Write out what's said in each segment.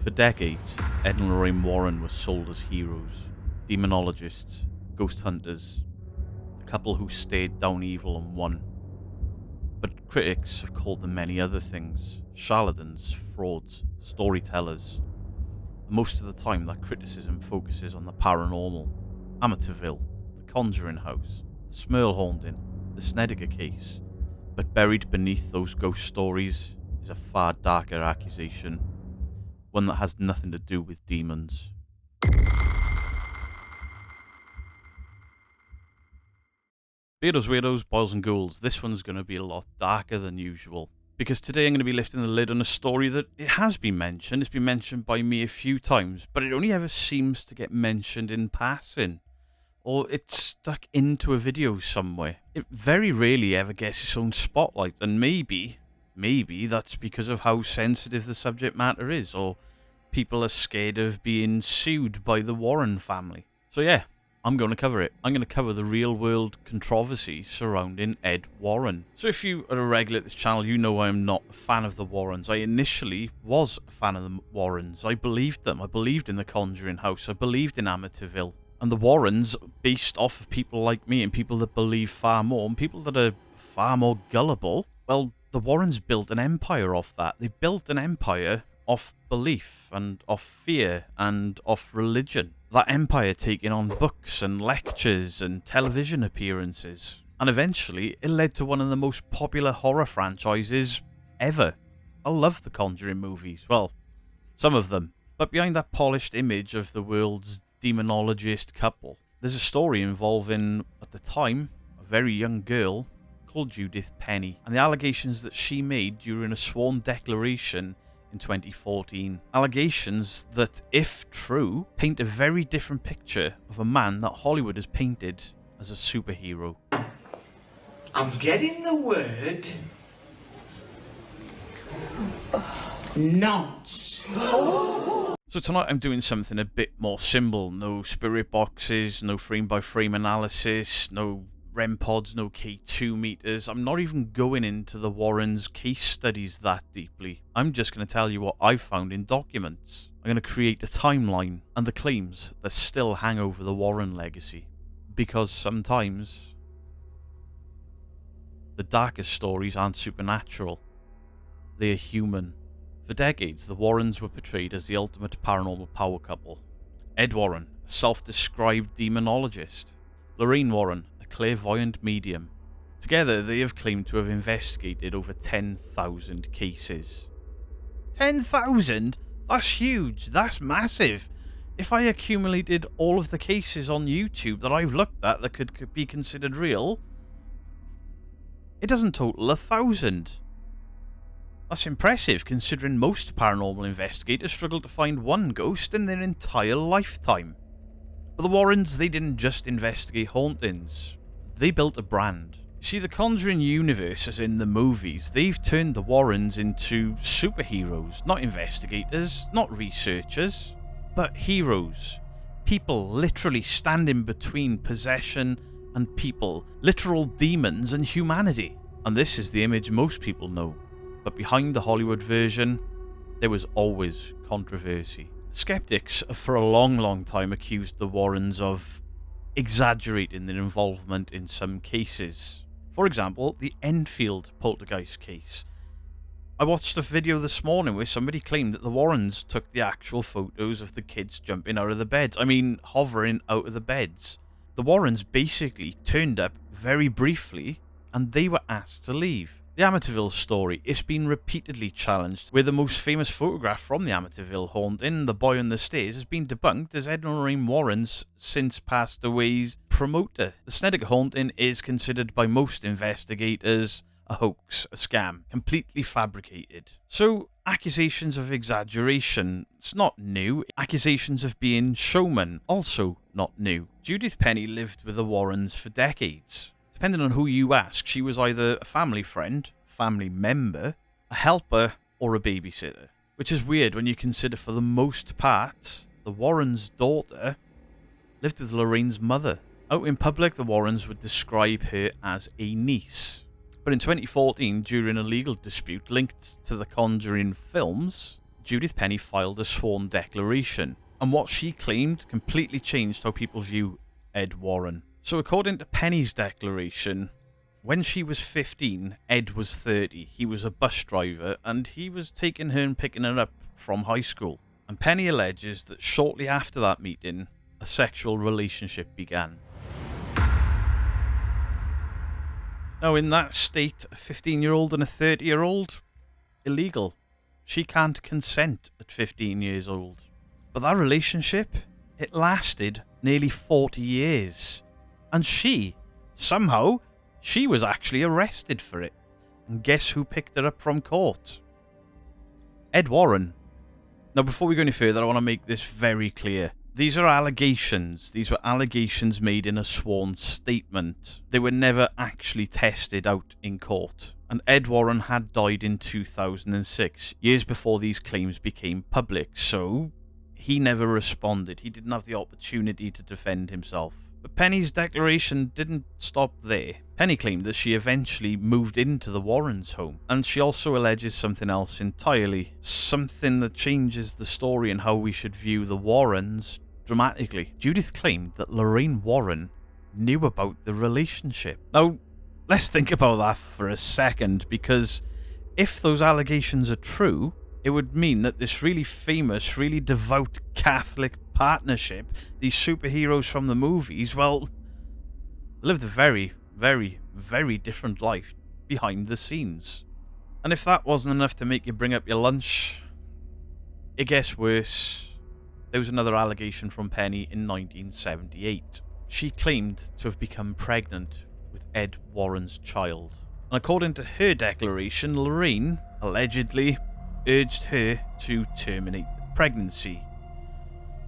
For decades, Ed and Lorraine Warren were sold as heroes, demonologists, ghost hunters, the couple who stared down evil and won. But critics have called them many other things: charlatans, frauds, storytellers. And most of the time that criticism focuses on the paranormal, Amityville, the Conjuring House, the Smurl haunting, the Snedeker case. But buried beneath those ghost stories is a far darker accusation, one that has nothing to do with demons. Beardos, weirdos, boys and ghouls, this one's going to be a lot darker than usual, because today I'm going to be lifting the lid on a story that it has been mentioned. It's been mentioned by me a few times, but it only ever seems to get mentioned in passing, or it's stuck into a video somewhere. It very rarely ever gets its own spotlight, and maybe that's because of how sensitive the subject matter is, or people are scared of being sued by the Warren family. So yeah, I'm going to cover it. I'm going to cover the real-world controversy surrounding Ed Warren. So if you are a regular at this channel, you know I'm not a fan of the Warrens. I initially was a fan of the Warrens. I believed them. I believed in the Conjuring House. I believed in Amityville. And the Warrens, based off of people like me and people that believe far more, and people that are far more gullible, well, the Warrens built an empire off that. They built an empire off belief and off fear and off religion. That empire taking on books and lectures and television appearances. And eventually, it led to one of the most popular horror franchises ever. I love the Conjuring movies. Well, some of them. But behind that polished image of the world's demonologist couple, there's a story involving, at the time, a very young girl called Judith Penney, and the allegations that she made during a sworn declaration in 2014. Allegations that, if true, paint a very different picture of a man that Hollywood has painted as a superhero. I'm getting the word nonce. So tonight I'm doing something a bit more simple. No spirit boxes, no frame-by-frame analysis, no REM pods, no K2 meters. I'm not even going into the Warrens' case studies that deeply. I'm just going to tell you what I've found in documents. I'm going to create a timeline and the claims that still hang over the Warren legacy. Because sometimes the darkest stories aren't supernatural. They are human. For decades, the Warrens were portrayed as the ultimate paranormal power couple. Ed Warren, a self-described demonologist. Lorraine Warren, clairvoyant medium. Together, they have claimed to have investigated over 10,000 cases. 10,000? That's huge. That's massive. If I accumulated all of the cases on YouTube that I've looked at that could be considered real, it doesn't total 1,000. That's impressive, considering most paranormal investigators struggle to find one ghost in their entire lifetime. But the Warrens, they didn't just investigate hauntings. They built a brand. You see, the Conjuring Universe, as in the movies, they've turned the Warrens into superheroes. Not investigators, not researchers, but heroes. People literally standing between possession and people. Literal demons and humanity. And this is the image most people know. But behind the Hollywood version, there was always controversy. Skeptics have for a long time accused the Warrens of exaggerating their involvement in some cases. For example, the Enfield poltergeist case. I watched a video this morning where somebody claimed that the Warrens took the actual photos of the kids jumping out of the beds. I mean, hovering out of the beds. The Warrens basically turned up very briefly and they were asked to leave. The Amityville story, it's been repeatedly challenged, where the most famous photograph from the Amityville haunting, the boy on the stairs, has been debunked as Ed and Lorraine Warren's since passed away's promoter. The Snedeker haunting is considered by most investigators a hoax, a scam, completely fabricated. So, accusations of exaggeration, it's not new. Accusations of being showman, also not new. Judith Penney lived with the Warrens for decades. Depending on who you ask, she was either a family friend, family member, a helper, or a babysitter. Which is weird when you consider, for the most part, the Warrens' daughter lived with Lorraine's mother. Out in public, the Warrens would describe her as a niece. But in 2014, during a legal dispute linked to the Conjuring films, Judith Penney filed a sworn declaration, and what she claimed completely changed how people view Ed Warren. So according to Penney's declaration, when she was 15, Ed was 30. He was a bus driver, and he was taking her and picking her up from high school. And Penney alleges that shortly after that meeting, a sexual relationship began. Now, in that state, a 15-year-old and a 30-year-old, illegal. She can't consent at 15 years old. But that relationship, it lasted nearly 40 years. And somehow, she was actually arrested for it. And guess who picked her up from court? Ed Warren. Now, before we go any further, I want to make this very clear. These are allegations. These were allegations made in a sworn statement. They were never actually tested out in court. And Ed Warren had died in 2006, years before these claims became public, so he never responded. He didn't have the opportunity to defend himself. But Penney's declaration didn't stop there. Penney claimed that she eventually moved into the Warrens' home, and she also alleges something else entirely, something that changes the story and how we should view the Warrens dramatically. Judith claimed that Lorraine Warren knew about the relationship. Now, let's think about that for a second, because if those allegations are true, it would mean that this really famous, really devout Catholic partnership, these superheroes from the movies, well, lived a very, very, very different life behind the scenes. And if that wasn't enough to make you bring up your lunch, it gets worse. There was another allegation from Penney in 1978. She claimed to have become pregnant with Ed Warren's child. And according to her declaration, Lorraine allegedly urged her to terminate the pregnancy.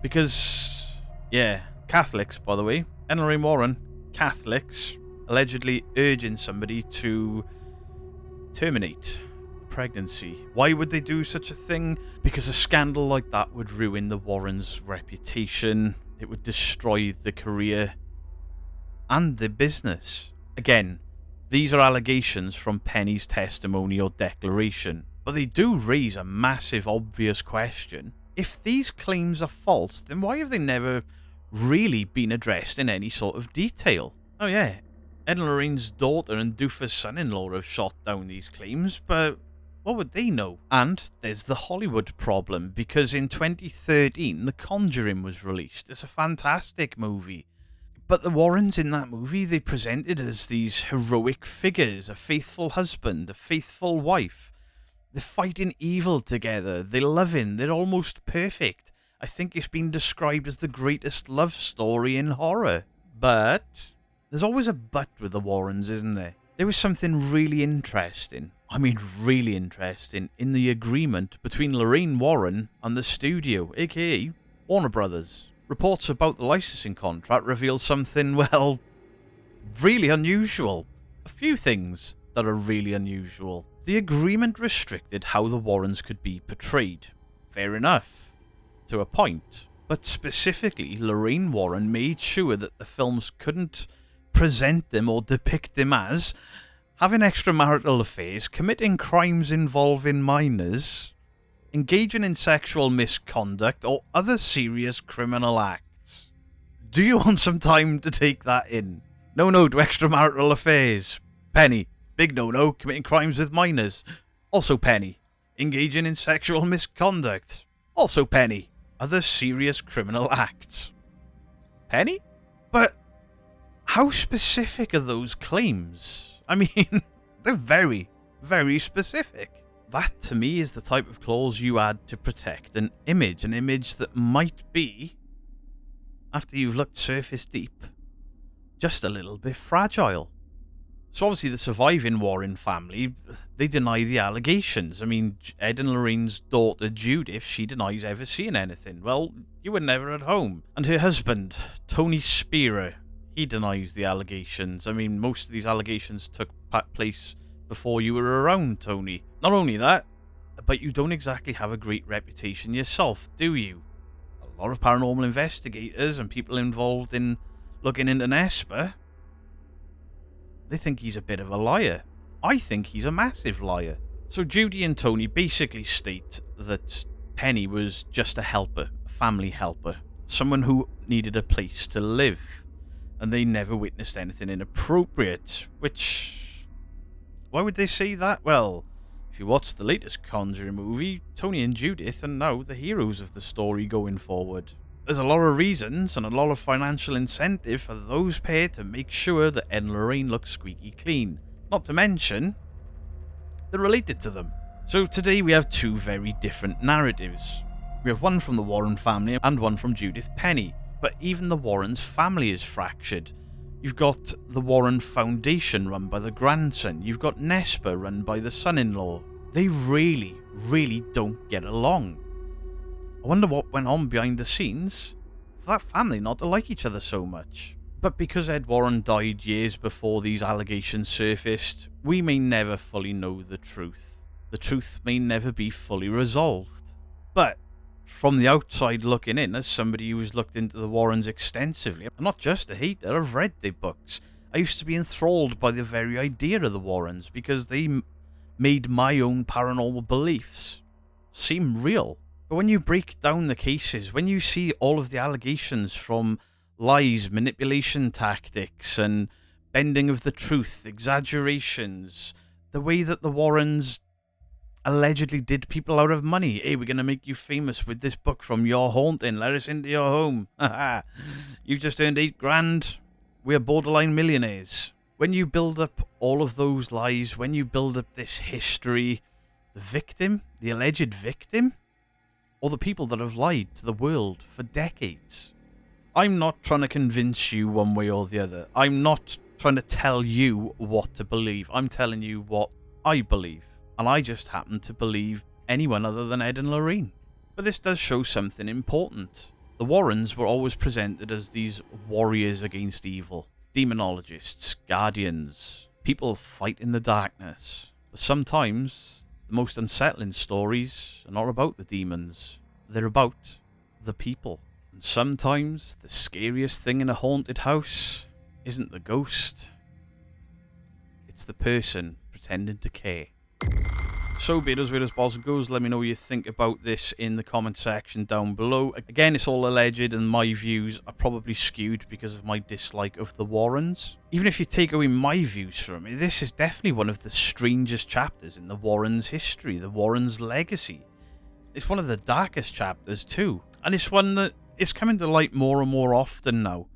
Because, yeah, Catholics, by the way, Ed and Lorraine Warren, Catholics, allegedly urging somebody to terminate pregnancy. Why would they do such a thing? Because a scandal like that would ruin the Warrens' reputation. It would destroy the career and the business. Again, these are allegations from Penney's testimony or declaration, but they do raise a massive, obvious question. If these claims are false, then why have they never really been addressed in any sort of detail? Oh yeah, Ed and Lorraine's daughter and doofus son-in-law have shot down these claims, but what would they know? And there's the Hollywood problem, because in 2013, The Conjuring was released. It's a fantastic movie. But the Warrens in that movie, they presented as these heroic figures, a faithful husband, a faithful wife. They're fighting evil together. They're loving. They're almost perfect. I think it's been described as the greatest love story in horror. But there's always a but with the Warrens, isn't there? There was something really interesting. I mean, really interesting in the agreement between Lorraine Warren and the studio, aka Warner Brothers. Reports about the licensing contract reveal something, well, really unusual. A few things that are really unusual. The agreement restricted how the Warrens could be portrayed. Fair enough. To a point. But specifically, Lorraine Warren made sure that the films couldn't present them or depict them as having extramarital affairs, committing crimes involving minors, engaging in sexual misconduct, or other serious criminal acts. Do you want some time to take that in? No to extramarital affairs. Penney. Big no-no, committing crimes with minors. Also Penney. Engaging in sexual misconduct. Also Penney. Other serious criminal acts. Penney? But how specific are those claims? I mean, they're very, very specific. That, to me, is the type of clause you add to protect an image that might be, after you've looked surface deep, just a little bit fragile. So obviously the surviving Warren family, they deny the allegations. I mean, Ed and Lorraine's daughter Judith, she denies ever seeing anything. Well, you were never at home. And her husband, Tony Spira, he denies the allegations. I mean, most of these allegations took place before you were around, Tony. Not only that, but you don't exactly have a great reputation yourself, do you? A lot of paranormal investigators and people involved in looking into Nesper, they think he's a bit of a liar. I think he's a massive liar. So Judy and Tony basically state that Penny was just a helper, a family helper, someone who needed a place to live, and they never witnessed anything inappropriate, which... why would they say that? Well, if you watch the latest Conjuring movie, Tony and Judith are now the heroes of the story going forward. There's a lot of reasons and a lot of financial incentive for those pair to make sure that Ed and Lorraine look squeaky clean. Not to mention, they're related to them. So today we have two very different narratives. We have one from the Warren family and one from Judith Penney. But even the Warrens' family is fractured. You've got the Warren Foundation run by the grandson. You've got Nesper run by the son-in-law. They really, really don't get along. I wonder what went on behind the scenes for that family not to like each other so much. But because Ed Warren died years before these allegations surfaced, we may never fully know the truth. The truth may never be fully resolved. But from the outside looking in, as somebody who's looked into the Warrens extensively, I'm not just a hater, I've read their books. I used to be enthralled by the very idea of the Warrens because they made my own paranormal beliefs seem real. But when you break down the cases, when you see all of the allegations from lies, manipulation tactics, and bending of the truth, exaggerations, the way that the Warrens allegedly did people out of money. Hey, we're going to make you famous with this book from your haunting. Let us into your home. You've just earned $8,000. We're borderline millionaires. When you build up all of those lies, when you build up this history, the victim, the alleged victim, or the people that have lied to the world for decades. I'm not trying to convince you one way or the other. I'm not trying to tell you what to believe. I'm telling you what I believe. And I just happen to believe anyone other than Ed and Lorraine. But this does show something important. The Warrens were always presented as these warriors against evil. Demonologists, guardians, people fight in the darkness. But sometimes the most unsettling stories are not about the demons. They're about the people. And sometimes the scariest thing in a haunted house isn't the ghost. It's the person pretending to care. So be it as weird as balls goes. Let me know what you think about this in the comment section down below. Again, it's all alleged and my views are probably skewed because of my dislike of the Warrens. Even if you take away my views from it, this is definitely one of the strangest chapters in the Warrens' history, the Warrens' legacy. It's one of the darkest chapters too. And it's one that is coming to light more and more often now.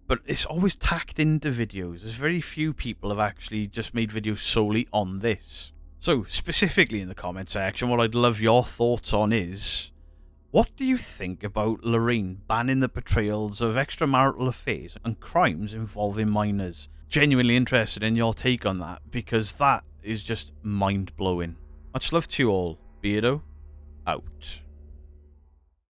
But it's always tacked into videos. There's very few people have actually just made videos solely on this. So, specifically in the comment section, what I'd love your thoughts on is, what do you think about Lorraine banning the portrayals of extramarital affairs and crimes involving minors? Genuinely interested in your take on that, because that is just mind-blowing. Much love to you all. Beardo, out.